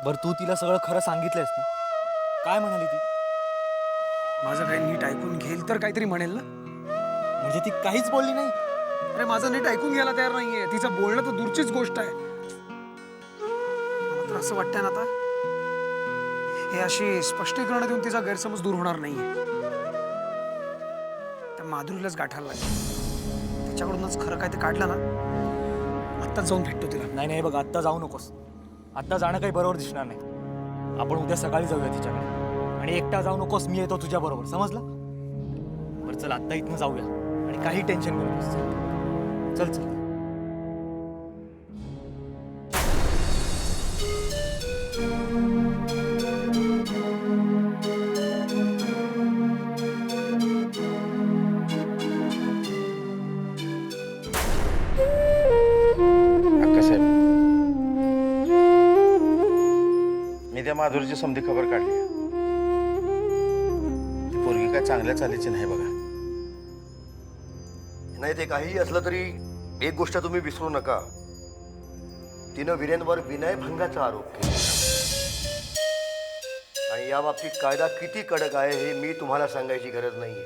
बरं तू तिला सगळं खरं सांगितलंयस ना? काय म्हणाली ती? माझं काही नीट ऐकून घेईल तर काहीतरी म्हणेल ना. म्हणजे ती काहीच बोलली नाही? अरे माझं नीट ऐकून घ्यायला तयार नाहीये. तिचं बोलणं तर दूरचीच गोष्ट आहे. मला तर असं वाटतंय ना आता, हे अशी स्पष्टीकरण देऊन तिचा गैरसमज दूर होणार नाहीये. त्या माधुरीलाच गाठायला लागेल. तिच्याकडूनच खरं काय ते काढलं ना, आत्ताच जाऊन भेटतो तिला. नाही नाही बघ, आत्ता जाऊ नकोस. आत्ता जाणं काही बरोबर दिसणार नाही. आपण उद्या सकाळी जाऊया तिच्याकडे. आणि एकटा जाऊ नकोस, मी येतो तुझ्या बरोबर, समजलं? बरं चल, आत्ता इथनं जाऊया. आणि काही टेन्शन करू नकोस. चल चल. अक्कासाहेब, मी त्या माधुरीची समधी खबर काढली. ती पोरगी काय चांगल्या चालीची नाही बघा. नाही, ते काहीही असलं तरी एक गोष्ट तुम्ही विसरू नका. तिनं वीरेंवर विनयभंगाचा आरोप केला आणि या बाबतीत कायदा किती कडक आहे हे मी तुम्हाला सांगायची गरज नाहीये.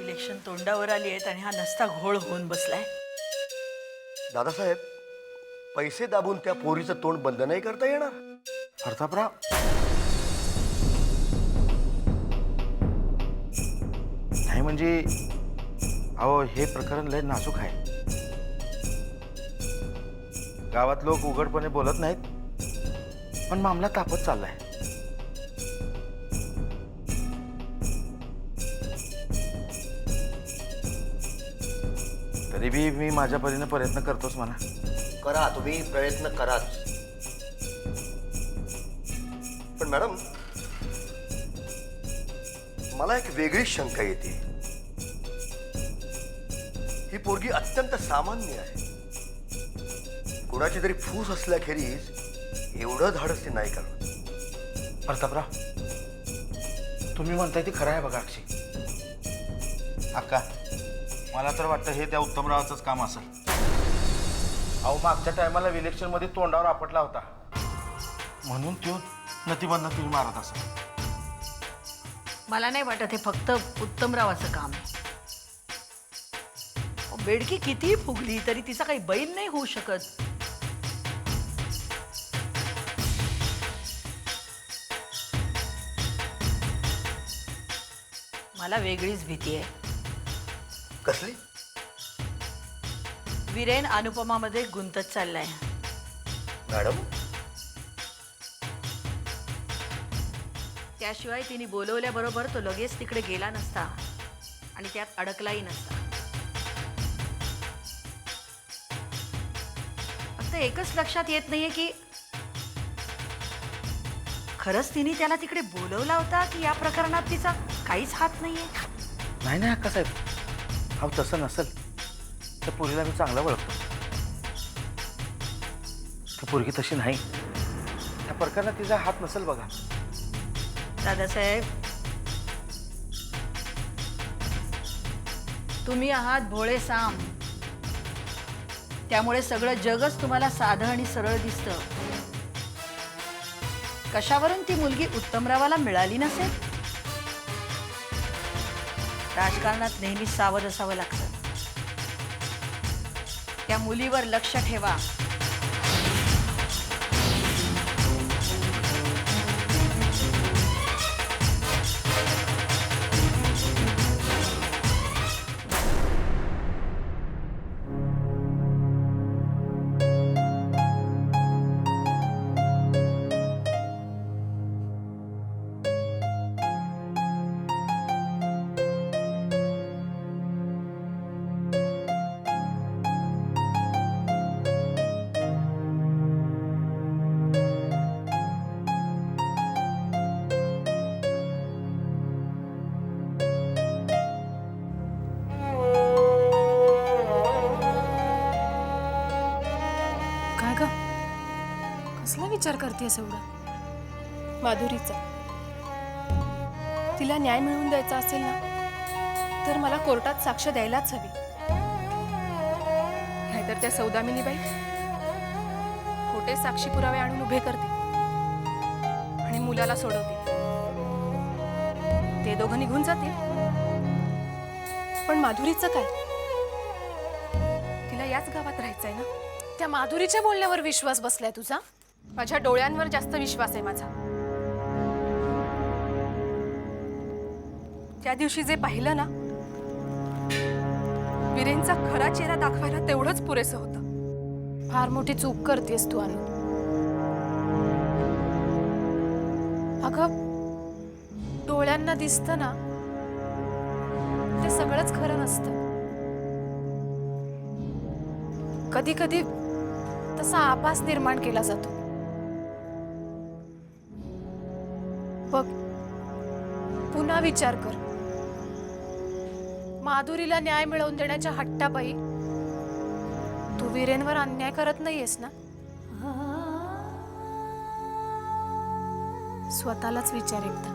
इलेक्शन तोंडावर आली आहेत आणि हा नसता घोळ होऊन बसलाय. दादासाहेब, पैसे दाबून त्या पोरीचं तोंड बंद नाही करता येणार. प्रतापराव, नाही म्हणजे अहो, हे प्रकरण लय नाजूक आहे. गावात लोक उघडपणे बोलत नाहीत, पण मामला तापत चाललाय. तरी बी मी माझ्या परीने प्रयत्न करतोच म्हणा. करा, तुम्ही प्रयत्न कराच. पण मॅडम, मला एक वेगळी शंका येते. ही पोरगी अत्यंत सामान्य आहे. कुणाची तरी फूस असल्याखेरीज एवढं धाडस ती नाही करत. प्रतापराव, तुम्ही म्हणताय ती खरं आहे बघा. अक्षय अक्का, मला तर वाटतं हे त्या उत्तमरावाचंच काम असेल. अहो, मागच्या टायमाला इलेक्शन मध्ये तोंडावर आपटला होता म्हणून तो नतीबंद तुम्ही मारत असेल. मला नाही वाटत हे फक्त उत्तमरावाचं काम आहे. बेडकी कितीही फुगली तरी तिचा काही बैल नाही होऊ शकत. मला वेगळीच भीती आहे. कसली? वीरेन अनुपमामध्ये गुंतत चाललाय. मॅडम, त्याशिवाय तिने बोलवल्याबरोबर तो लगेच तिकडे गेला नसता आणि त्यात अडकलाही नसता. फक्त एकच लक्षात येत नाहीये की खरंच तिने त्याला तिकडे बोलवला होता की या प्रकरणात तिचा काहीच हात नाहीये. नाही नाही अक्का साहेब, अहो तसं नसेल. त्या पोरीला मी चांगलं ओळखतो. ती पोरगी तशी नाही. त्या प्रकरणात तिचा हात नसेल बघा. दादासाहेब, तुम्ही आहात भोळे साम. त्यामुळे सगळं जगच तुम्हाला साधं आणि सरळ दिसतं. कशावरून ती मुलगी उत्तमरावाला मिळाली नसेल? राजकारणात नेहमी सावध असावं लागतं. त्या मुलीवर लक्ष ठेवा. कसला विचार करतेस एवढा? माधुरीचा. तिला न्याय मिळवून द्यायचा असेल ना तर मला कोर्टात साक्ष द्यायलाच हवी. नाहीतर त्या सौदामिनीबाई खोटे साक्षी पुरावे आणून उभे करतील आणि मुलाला सोडवतील. ते दोघं निघून जातील. पण माधुरीचं काय? तिला याच गावात राहायचंय ना. त्या माधुरीच्या बोलण्यावर विश्वास बसलाय तुझा? माझ्या डोळ्यांवर जास्त विश्वास आहे माझा. त्या दिवशी जे पाहिलं ना, वीरेंचा खरा चेहरा दाखवायला तेवढंच पुरेसं होतं. फार मोठी चूक करतेस तू अनु. अगं, डोळ्यांना दिसतं ना, ते सगळंच खरं नसतं. कधी कधी तसा आभास निर्माण केला जातो. बघ, पुन्हा विचार कर. माधुरीला न्याय मिळवून देण्याच्या हट्टापायी तू वीरेंवर अन्याय करत नाहीयेस ना? स्वतःलाच विचार एकदा.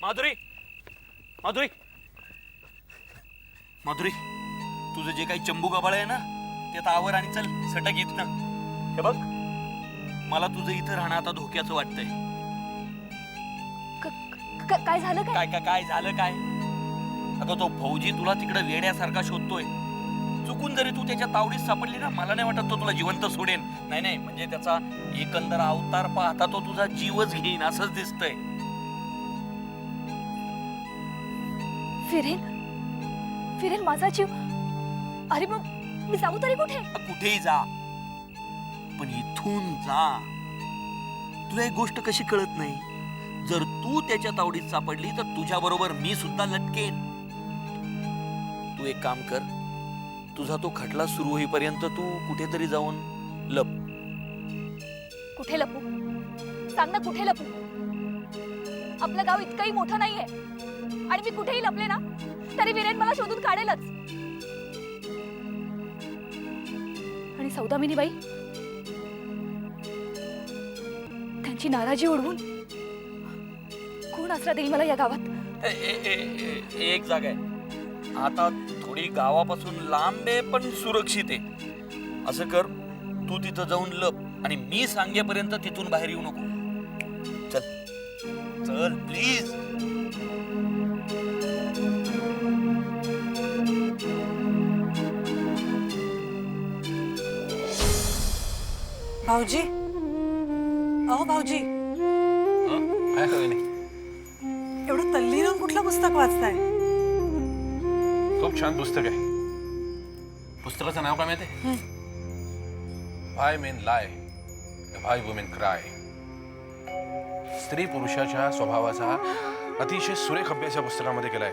माधुरी, माधुरी, माधुरी, तुझं जे काही चंबू गबाळ आहे ना, ते आता आवर आणि चल सटक इथनं. हे बघ, मला तुझं इथं राहणं आता धोक्याचं वाटतंय. काय झालं? काय काय काय झालं काय? अगं, तो फौजी तुला तिकडे वेड्यासारखा शोधतोय. चुकून जरी तू त्याच्या तावडीत सापडली ना, मला नाही वाटत तो तुला जिवंत सोडेन. नाही नाही, म्हणजे त्याचा एकंदर अवतार पाहता तो तुझा जीवच घेईन असंच दिसतंय. फिरेन माझा जीव. अरे मग मी जाऊ तरी कुठे? कुठेही जा, पण इथून जा. तुला एक गोष्ट कशी कळत नाही? जर तू त्याच्या तावडीत सापडली तर तुझ्या बरोबर मी सुद्धा लटकेन. तू एक काम कर, तुझा तो खटला सुरू होईपर्यंत तू कुठेतरी जाऊन लप. कुठे लपू? सांग ना, कुठे लपू? आपलं गाव इतकंही मोठं नाहीये आणि मी कुठेही लपले ना तरी वीरेन मला शोधून काढेलच. आणि सौदामिनी बाई, त्यांची नाराजी ओढवून कोण आसरा देईल मला या गावात? एक जागा आहे आता, थोडी गावापासून लांब आहे पण सुरक्षित आहे. असं कर, तू तिथं जाऊन लप आणि मी सांगेपर्यंत तिथून बाहेर येऊ नको. चल चल प्लीज. भाऊजी, अहो भाऊजी, काय हवं नाही. एवढं तल्लीन होऊन कुठलं पुस्तक वाचताय? खूप छान पुस्तक आहे. पुस्तकाचं नाव काय माहिती? व्हाय मेन लाय, व्हाय वुमेन क्राय. स्त्री पुरुषाच्या स्वभावाचा अतिशय सुरेख अभ्यास या पुस्तकामध्ये केलाय.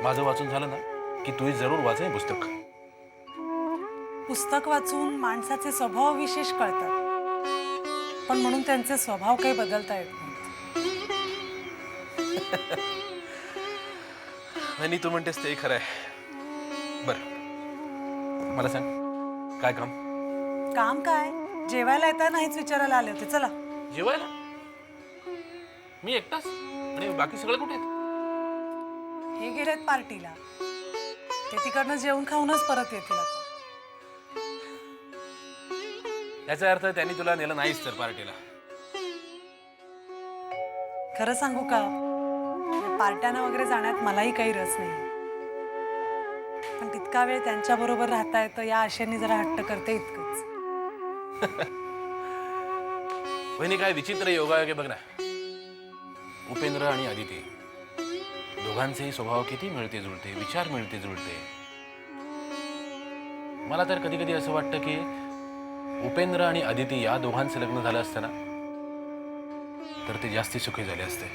माझं वाचून झालं ना की तूही जरूर वाच हे पुस्तक. पुस्तक वाचून माणसाचे स्वभाव विशेष कळतात, पण म्हणून त्यांचे स्वभाव काही बदलता येत नाही. आणि तू म्हणतेस ते खरं आहे. बरं, मला सांग, काय काम? काम काय? जेवायला येताना हेच विचारायला आले होते. चला. जेवायला? मी एकटाच? आणि बाकी सगळे कुठे आहेत? हे गेलेत पार्टीला. ते तिकडनं जेवण खाऊनच परत येतील आता. याचा अर्थ त्यांनी तुला नेलं नाहीच तर पार्टीला. खरं सांगू का, पार्ट्यानं वगैरे जाण्यात मलाही काही रस नाही, पण तितका वेळ त्यांच्या बरोबर राहता येतं या आशेने जरा हट्ट करते, इतकंच. वहिनी, काय विचित्र योगायोग आहे बघ ना. उपेंद्र आणि आदिती दोघांचेही स्वभाव किती मिळते जुळते, विचार मिळते जुळते. मला तर कधी कधी असं वाटतं की उपेंद्र आणि आदिती या दोघांचं लग्न झालं असतं ना तर ते जास्ती सुखी झाले असते.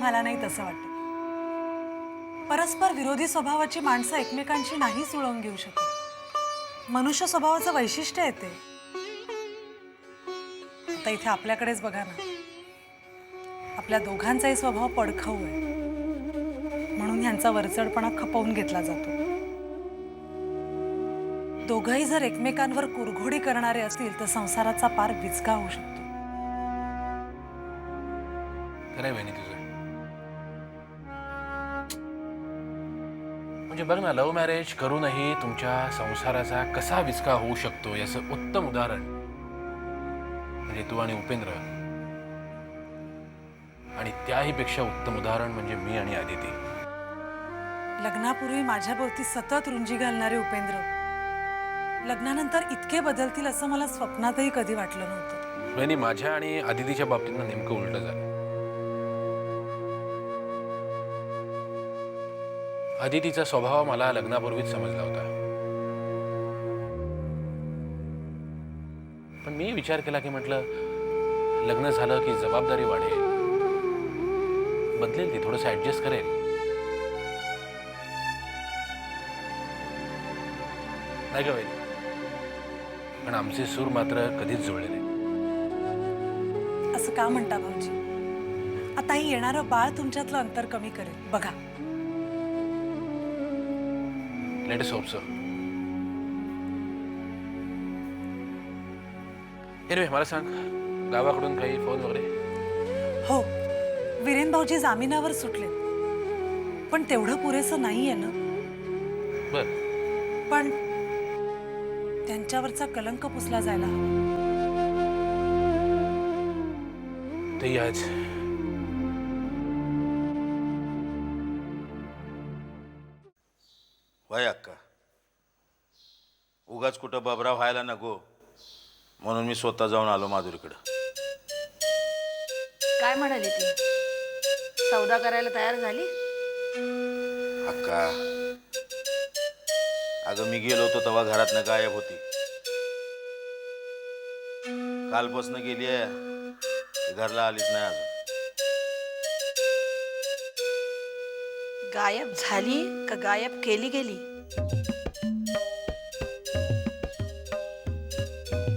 मला नाही तसं वाटत. परस्पर विरोधी स्वभावाची माणसं एकमेकांची नाही जुळवून घेऊ शकत. मनुष्य स्वभावाचं वैशिष्ट्य आहे ते. आता इथे आपल्याकडेच बघा ना, आपल्या दोघांचाही स्वभाव पडखाऊ आहे, म्हणून ह्यांचा वरचढपणा खपवून घेतला जातो. दोघंही जर एकमेकांवर कुरघोडी करणारे असतील तर संसाराचा पार विचका होऊ शकतो. खरंय बहिणी तुझं. म्हणजे बघ ना, लव्ह मॅरेज करूनही तुमच्या संसाराचा कसा विचका होऊ शकतो याचं उत्तम उदाहरण म्हणजे तू आणि उपेंद्र, आणि त्याही पेक्षा उत्तम उदाहरण म्हणजे मी आणि आदिती. लग्नापूर्वी माझ्याभोवती सतत रुंजी घालणारे उपेंद्र लग्नानंतर इतके बदलतील असं मला स्वप्नातही कधी वाटलं नव्हतं. बहिणी, माझ्या आणि आदितीच्या बाबतीत नेमकं उलट झालं. आदितीचा स्वभाव मला लग्नापूर्वीच समजला होता, पण मी विचार केला की म्हटलं लग्न झालं की जबाबदारी वाढेल, बदलेल, ती थोडंसं ऍडजस्ट करेल. नाही का वैद्य? पण आमचे सूर मात्र कधीच जुळले नाही. असं का म्हणता भाऊजी? आता ही येणारं बाळ तुमच्यातलं अंतर कमी करेल बघा. Let us hope so. Anyway, मला सांग, गावाकडून काही फोन वगैरे? हो, वीरेन भाऊजी जामिनावर सुटले, पण तेवढं पुरेसं नाहीये ना. बर. पण त्यांच्यावरचा कलंक पुसला जायला हवा. तेही आहेच. वय अक्का, उगाच कुठं बबरा व्हायला नको म्हणून मी स्वतः जाऊन आलो माधुरीकडं. काय म्हणाली ती? सौदा करायला तयार झाली? अक्का, अगं मी गेलो होतो तेव्हा घरातनं गायब होती. कालपासनं गेली आहे, घरला आलीच नाही अजून. गायब झाली का गायब केली गेली?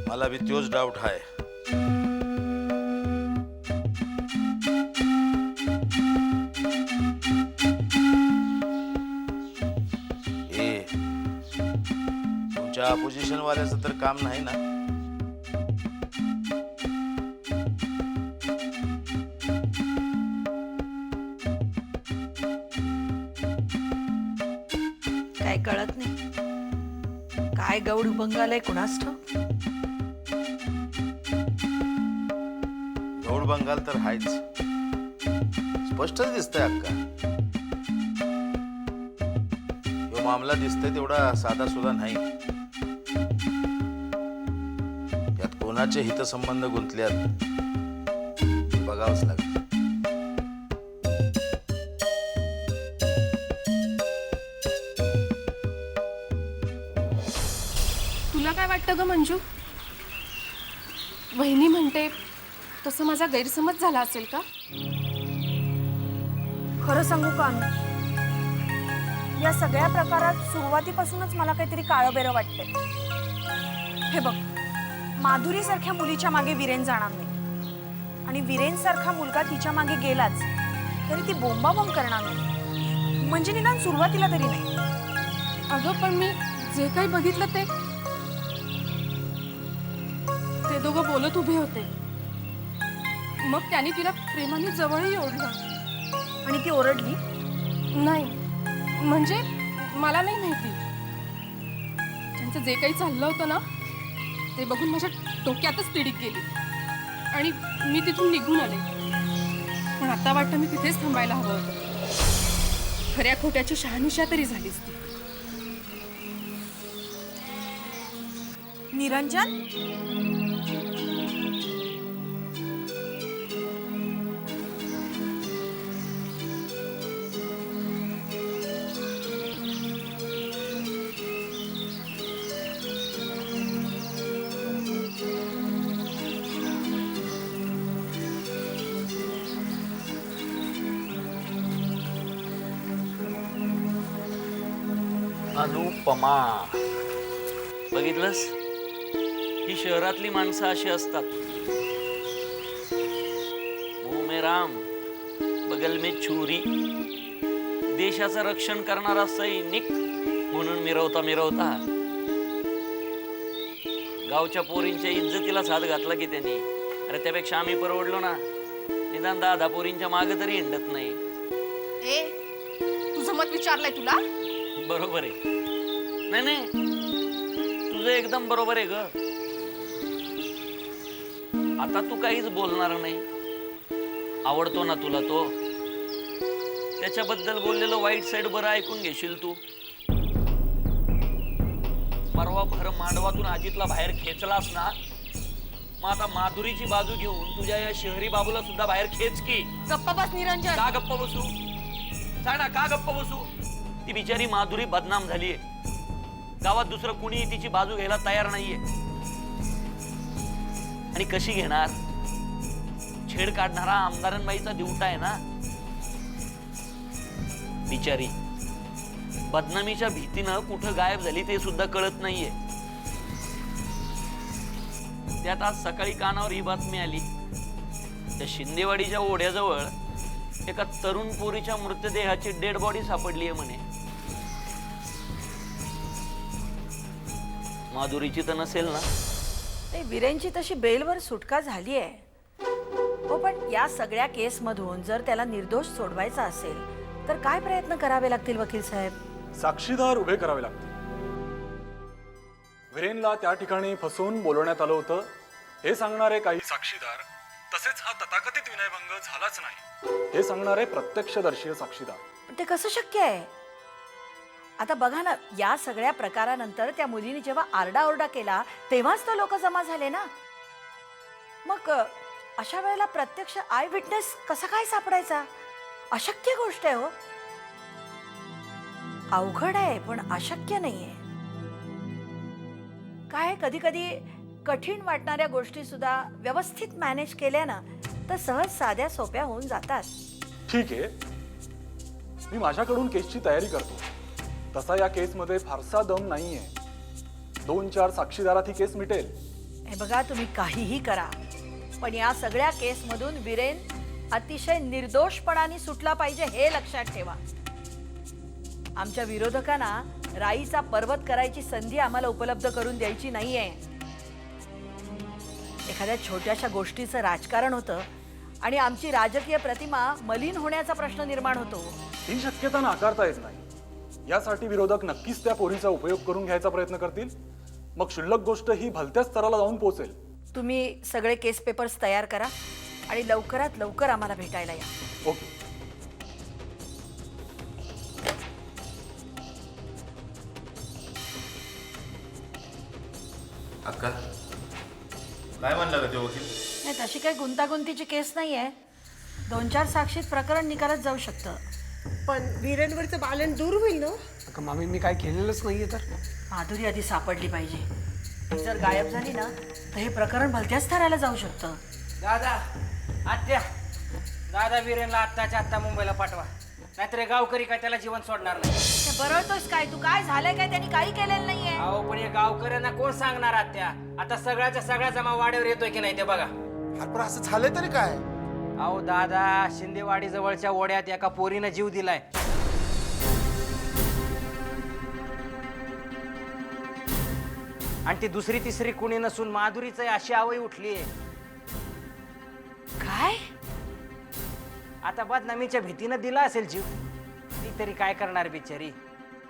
मला बी तोच डाऊट आहे. ए, तुमच्या अपोजिशन वाल्याचं तर काम नाही ना? काय कळत नाही. काय गौड बंगाल कुणास ठाऊक. गौड बंगाल तर हायच, स्पष्टच दिसतंय अक्का. ह्यो मामला दिसतोय तेवढा साधा सुद्धा नाही. यात कोणाचे हितसंबंध गुंतल्यात बघावंच लागेल. तुला काय वाटतं ग मंजू? वहिनी म्हणते तसं माझा गैरसमज झाला असेल का? खरं सांगू का अनु? या सगळ्या प्रकारात सुरुवातीपासूनच मला काहीतरी काळंबेरं वाटतंय. हे बघ, माधुरीसारख्या मुलीच्या मागे वीरेन जाणार नाही, आणि वीरेन सारखा मुलगा तिच्या मागे गेलाच तरी ती बोंबाबोंब करणार नाही, म्हणजे निदान सुरुवातीला तरी नाही. अगं पण मी जे काही बघितलं ते दोघं बोलत उभे होते. मग त्यांनी तिला प्रेमाने जवळही ओढलं. आणि ती ओरडली? नाही, म्हणजे मला नाही माहिती. त्यांचं जे काही चाललं होतं ना ते बघून माझ्या डोक्यातच तिडीक गेली आणि मी तिथून निघून आले. पण आता वाटतं मी तिथेच थांबायला हवं होतं. खऱ्या खोट्याची शहानिशा तरी झालीच ती. निरंजन, अनुपमा, बघितलंस? ही शहरातली माणसं अशी असतात. मुंह में राम बगल में छुरी. देशाचं रक्षण करणारा सैनिक म्हणून मिरवता मिरवता गावच्या पोरींच्या इज्जतीला साथ घातला की त्यांनी. अरे त्यापेक्षा आम्ही परवडलो ना. निदान 10 पोरींच्या मागे तरी हिंडत नाही. तुझं मत विचारलंय तुला? बरोबर आहे. नाही नाही, तुझं एकदम बरोबर आहे ग. आता तू काहीच बोलणार नाही. आवडतो ना तुला तो. त्याच्याबद्दल बोललेलं वाईट साईड बरं ऐकून घेशील तू. परवा भर मांडवातून अजितला बाहेर खेचलास ना, मग आता माधुरीची बाजू घेऊन तुझ्या या शहरी बाबूला सुद्धा बाहेर खेच की. गप्पा बस निरंजन. का गप्प बसू? सांग ना, का गप्प बसू? ती बिचारी माधुरी बदनाम झालीये. गावात दुसरं कुणी तिची बाजू घ्यायला तयार नाहीये. आणि कशी घेणार? छेड काढणारा आमदारांबाईचा दिवटा आहे ना. बिचारी बदनामीच्या भीतीनं कुठं गायब झाली ते सुद्धा कळत नाहीये. त्यात आज सकाळी कानावर ही बातमी आली, त्या शिंदेवाडीच्या ओढ्याजवळ एका तरुण पोरीच्या मृतदेहाची डेड बॉडी सापडली आहे म्हणे. माधुरीची तर नसेल ना? नाही, विरेनची तशी बेलवर सुटका झाली आहे. हो, पण या सगळ्या केसमधून जर त्याला निर्दोष सोडवायचा असेल तर काय प्रयत्न करावे लागतील वकील साहेब? साक्षीदार उभे करावे लागतील. विरेनला त्या ठिकाणी फसवून बोलवण्यात आलं होतं हे सांगणारे काही साक्षीदार, तसेच हा तथाकथित विनयभंग झालाच नाही हे सांगणारे प्रत्यक्षदर्शी साक्षीदार. पण ते कसं शक्य आहे? आता बघा ना, या सगळ्या प्रकारानंतर त्या मुलीने जेव्हा आरडाओरडा केला तेव्हाच तर लोक जमा झाले ना. मग अशा वेळेला प्रत्यक्ष आय विटनेस कसा काय सापडायचा? अशक्य गोष्ट आहे हो. अवघड आहे पण अशक्य नाहीये. काय कधी कधी कठीण वाटणाऱ्या गोष्टी सुद्धा व्यवस्थित मॅनेज केल्या ना तर सहज साध्या सोप्या होऊन जातात. ठीक आहे, मी माझ्याकडून केसची तयारी करतो. तसा या केसमध्ये फारसा दम नाहीये. 2-4 साक्षीदारात ही केस मिटेल. हे बघा, तुम्ही काहीही करा पण या सगळ्या केसमधून विरेन अतिशय निर्दोषपणाने सुटला पाहिजे हे लक्षात ठेवा. आमच्या विरोधकांना राईचा पर्वत करायची संधी आम्हाला उपलब्ध करून द्यायची नाहीये. एखाद्या छोट्याशा गोष्टीचं राजकारण होतं आणि आमची राजकीय प्रतिमा मलिन होण्याचा प्रश्न निर्माण होतो. ही शक्यता नाकारता येत नाही. यासाठी विरोधक नक्कीच त्या पोरीचा उपयोग करून घ्यायचा प्रयत्न करतील. मग क्षुल्लक गोष्ट ही भलत्याच स्तराला जाऊन पोहोचेल. तुम्ही सगळे केस पेपर्स तयार करा आणि लवकरात लवकर आम्हाला भेटायला या. ओके. अक्का काय म्हणला का ते वकील? नाही, तशी काही गुंतागुंतीची केस नाहीये. 2-4 साक्षीत प्रकरण निकालात जाऊ शकतं. पण वीरेंवरचं बालन दूर होईल ना? अगं मामी, मी काय केलेलंच नाहीये तर. माधुरी आधी सापडली पाहिजे. ती जर गायब झाली ना तर हे प्रकरण भलत्याच थराला जाऊ शकतं. दादा, आत्या, दादा वीरेनला आत्ताच्या आत्ता मुंबईला पाठवा, नाहीतर हे गावकरी काय त्याला जीवन सोडणार नाही. ते बरळतोस काय तू? काय झालंय काय? त्यांनी काही केलेलं नाहीये. अहो, पण हे गावकऱ्यांना कोण सांगणार आत्या? आता सगळ्याच्या सगळ्या जमा वाड्यावर येतोय की नाही ते बघा. पण असं झालंय तरी काय? अहो दादा, शिंदेवाडी जवळच्या ओढ्यात एका पोरीनं जीव दिलाय. आणि ती दुसरी तिसरी कुणी नसून माधुरीच अशी आवई उठलीये. काय? आता बदनामीच्या भीतीनं दिला असेल जीव. ती तरी काय करणार बिचारी.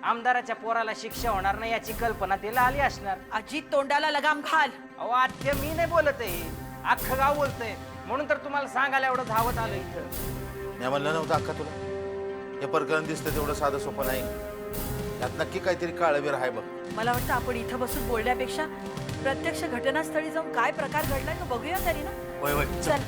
आमदाराच्या पोराला शिक्षा होणार नाही याची कल्पना तिला आली असणार. अजित तोंडाला लगाम घाल. अहो आत्या, मी नाही बोलत आहे, अख्खं गाव बोलतंय. म्हणून तर तुम्हाला सांगायला एवढं धावत आलं इथं. मी म्हणलं नव्हतं अक्का तुला, हे प्रकरण दिसतं तेवढं साधं सोपं नाही. यात नक्की काहीतरी काळबीर आहे बघ. मला वाटतं आपण इथं बसून बोलण्यापेक्षा प्रत्यक्ष घटनास्थळी जाऊन काय प्रकार घडलाय तो बघूया तरी ना. होय होय. चल.